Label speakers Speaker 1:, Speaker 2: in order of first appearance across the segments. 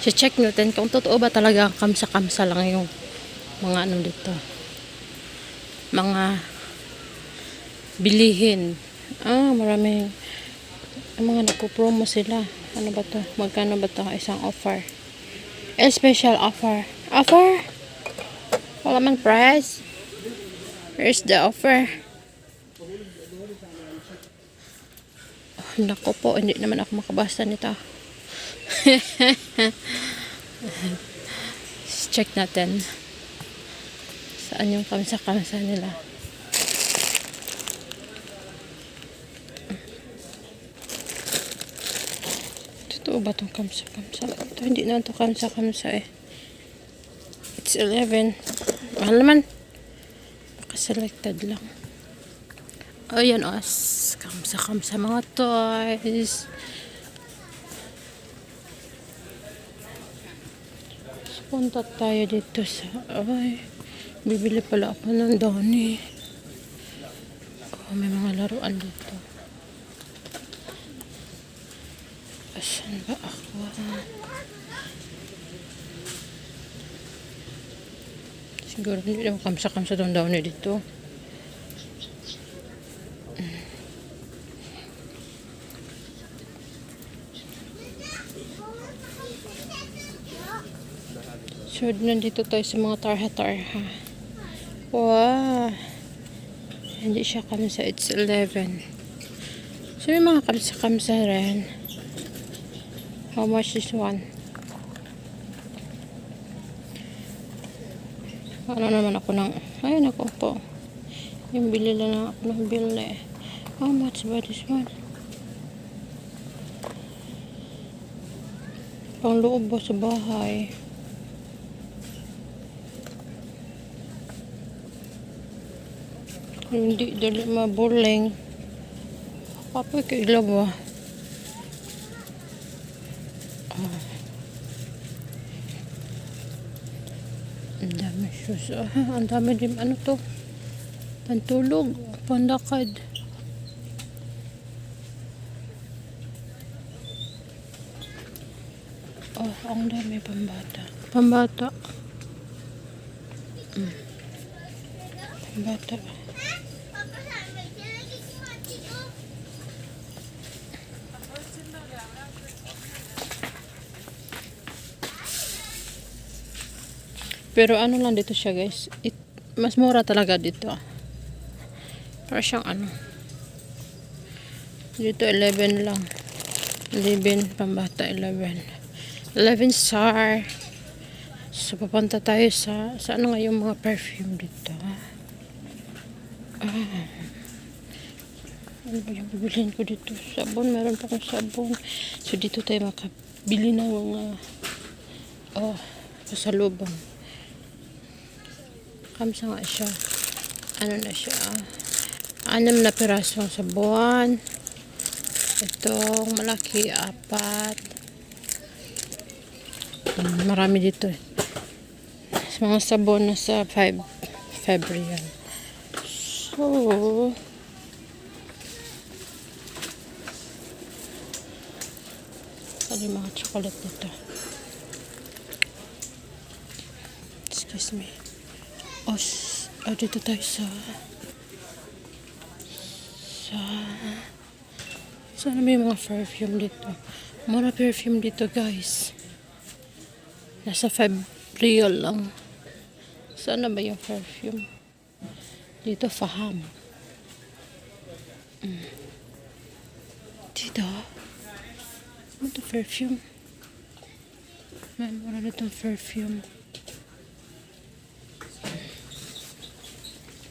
Speaker 1: check natin kung totoo ba talaga kamsa-kamsa lang yung mga ano dito. Mga bilihin. Maraming mga nagpo-promo sila. Ano ba to? Magkano ba to? Isang offer. Special offer. Offer? Wala man price. Here's the offer. Nako po, hindi naman ako makabasa nito. Check natin. Saan yung kamsa-kamsa nila? Totoo ba itong kamsa-kamsa? Ito, hindi na ito kamsa-kamsa eh. It's 11. Mahal naman. Naka-selected lang. Ayan kamsa-kamsa mga toys. Punta tayo dito sa bibili pala ako ng doni. May mga laruan dito. Asan ba ako? Siguro hindi naman kamsa-kamsa itong doni dito. So, nandito tayo sa mga tarha-tarha. Wow! Hindi siya kamsa. It's 11. So, may mga kamsa-kamsa rin. How much is one? Ano naman ako ng... Ayun ako po. Yung bili lang ako ng bili. How much ba this one? Pang loob ba sa bahay? Hindi dali mabuling. Papoy ka ilaw ba? Ang dami shoes. Ang dami din ano to? Pantulog. Pandakad. Ang dami pambata. Pambata. Pambata. Pero ano lang dito siya guys. Mas mura talaga dito. Para siyang ano. Dito 11 lang. 11 pambata 11. 11 star. So papunta tayo sa ano nga yung mga perfume dito. Ano ba yung bibilhin ko dito? Sabon. Meron pa akong sabon. So dito tayo makabili ng mga pasalubong. Kamsa nga siya. Ano na siya? 6 na pirasong sabon. Itong malaki 4. Marami dito. Mga sabon na sa 5 February. So, ano yung mga chocolate dito? Excuse me. Dito tayo sana may mga perfume dito. Mura perfume dito guys. Nasa 5 real lang. Sana ba yung perfume? Dito Faham. Dito. Ito perfume. May mura dito perfume.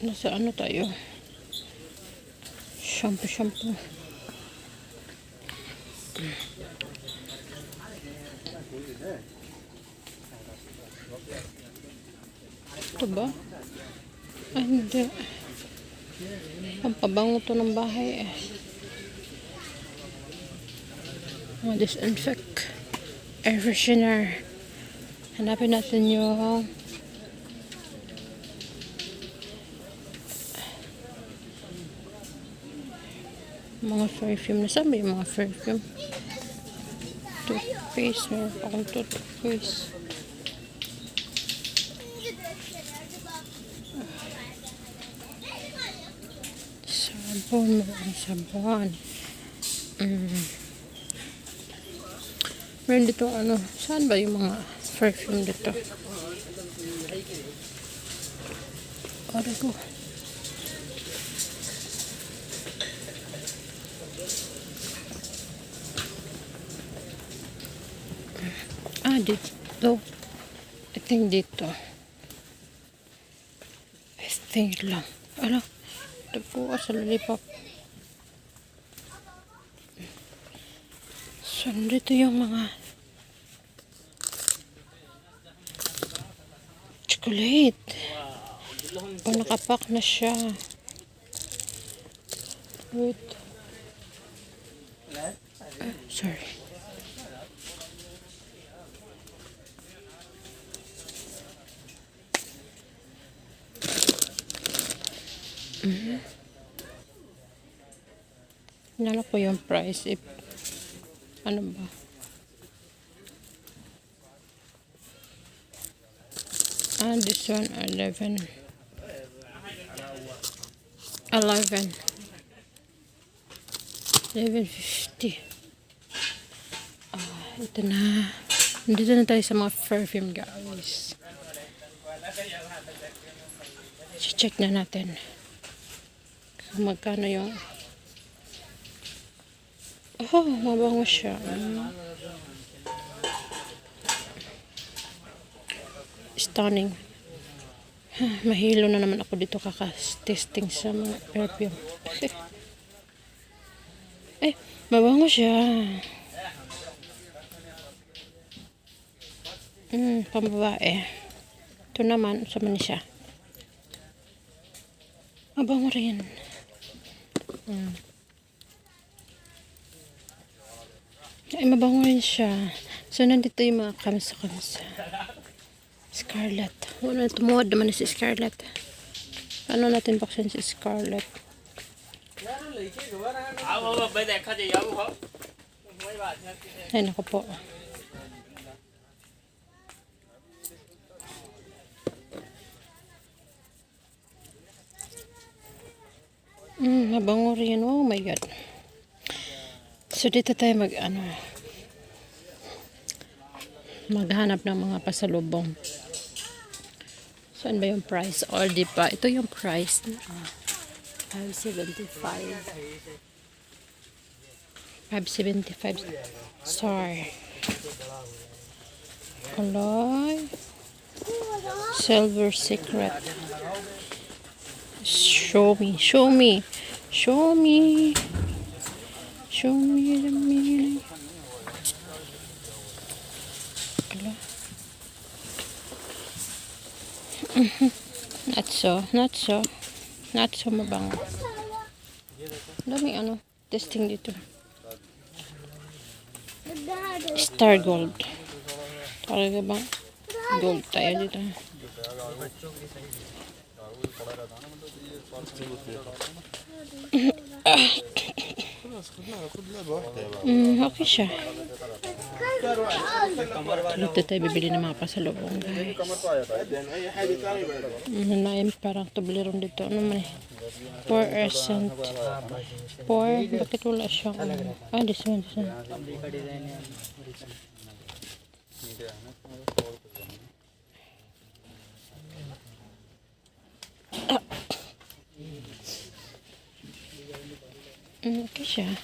Speaker 1: Nasa ano tayo? Shampoo. Ito ba? Ay, hindi. Pampabango to ng bahay eh. Disinfect. Air freshener. Hanapin natin yung mga perfume. Nasaan ba yung mga perfume? toothpaste. Meron pa akong toothpaste. Sabon. Meron sabon. Meron dito ano. Saan ba yung mga perfume dito? Aray ko. Dito. I think dito. I think lang. Ala, ito po sa lollipop. So, dito yung mga chocolate. O, nakapack na siya. Wait. Sorry. Nala ko yung price if ano ba? This one 11. 11.50. Ito na. Dito na tayo sa mga perfume, guys. Check na natin kung magkano yung mabango siya. Stunning. Mahilo na naman ako dito kakatesting sa mga perfume. Mabango siya. Pambabae. Ito naman, sama niya siya. Mabango rin. Mabango rin siya. So, nandito yung mga kamsa-kamsa. Scarlett. Wala, tumuwad naman si Scarlett. Paano natin buksan si Scarlett? Ay, naku po. Mabango rin. Oh my God. So, dito tayo maghanap ng mga pasalubong. Saan ba yung price? Or di pa? Ito yung price. 575. 575. Sorry. Alloy. Silver Secret. Show me. Show me. Show me. Show me the meaning. Not so mabango. Daming testing dito. Star Gold. Talaga bang gold tayo dito? Okay siya. Dito tayo bibili ng mga pasalubong, guys. Parang Toblerone dito. Ano man eh? 4 cent. 4? Bakit wala siyang this one. Okay siya.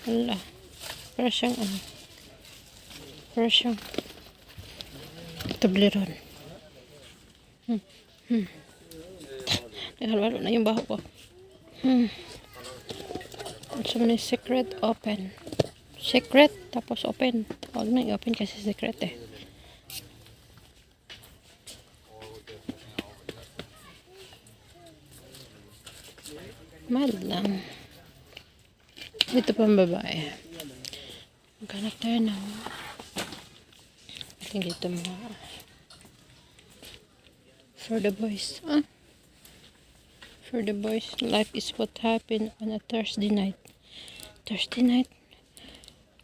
Speaker 1: Wala. Para siyang Toblerone. Naghalwalo na yung baho ko. So, may secret open. Secret, tapos open. Huwag na i-open kasi secret eh. Mad lang. Ito pang babae. Maghanap tayo ng I think dito mga for the boys. For the boys, life is what happened on a Thursday night. Thursday night?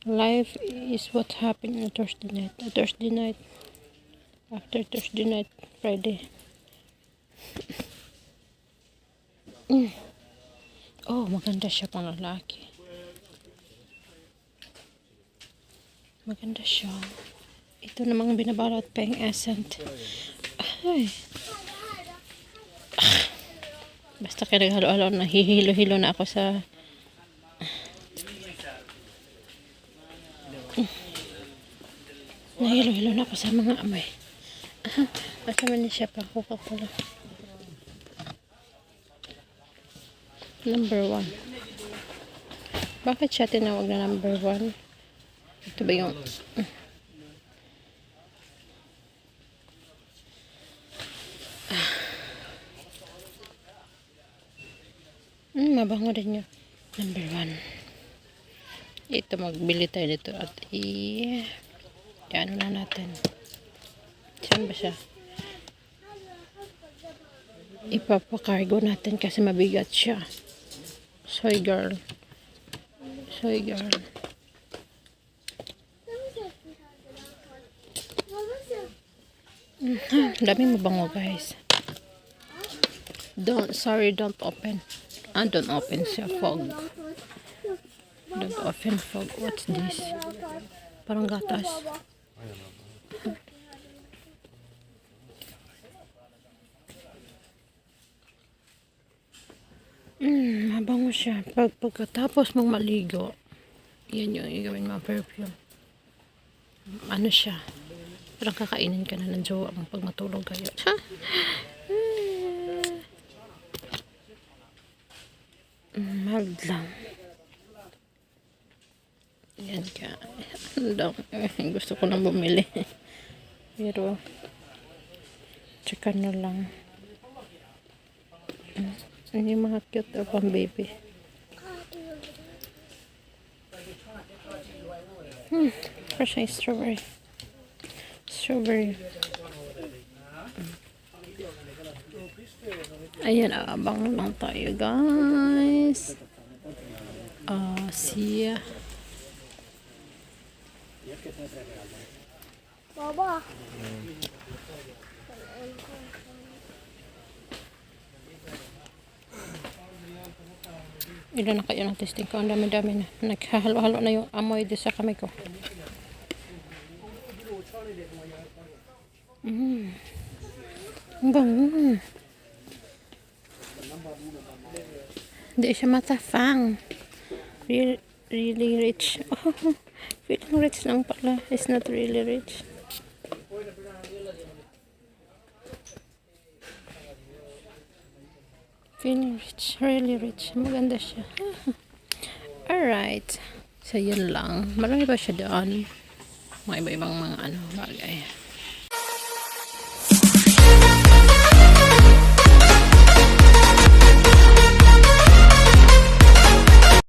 Speaker 1: Life is what happened on Thursday night. Thursday night. After Thursday night, Friday. Oh, maganda siya pang lalaki. Maganda siya. Ito namang binabalot pa yung essence. Ay. Basta kaya naghalo-halo na hihilo-hilo na ako sa nahilo-hilo na ako sa mga amoy. Basta man siya pa Coca-Cola. Number 1. Bakit siya tinawag na number 1? Ito ba yung mabango din yun. Number 1. Ito, magbili tayo dito at ano na natin. Saan ba siya? Ipapakargo natin kasi mabigat siya. Soy girl. Soy girl. Daming mabango, guys. Don't open. Don't open siya, fog. Don't open fog. What's this? Parang gatas. Mabango siya. Pagkatapos mong maligo, yan yung gawin mo perfume. Ano siya? Parang kakainin ka na ng jowa mo pag matulog kayo. Ha? Mild lang. Yan ka. Gusto ko nang bumili. Pero, tsaka na lang. Ano yung mga cute o pang baby. Fresh ay strawberry. Strawberry. Ayan, abang lang tayo, guys. Siya.
Speaker 2: Baba.
Speaker 1: Ilan na kayo ng testing ko? Ang dami-dami na. Naghahalo-halo na yung amoy di sa kamay ko. Ang bango. Hindi siya matafang. Really rich. Oh, feeling rich lang pala. It's not really rich. Feeling rich. Really rich. Maganda siya. Alright. So, yun lang. Marami ba siya doon? Mga iba-ibang mga bagay.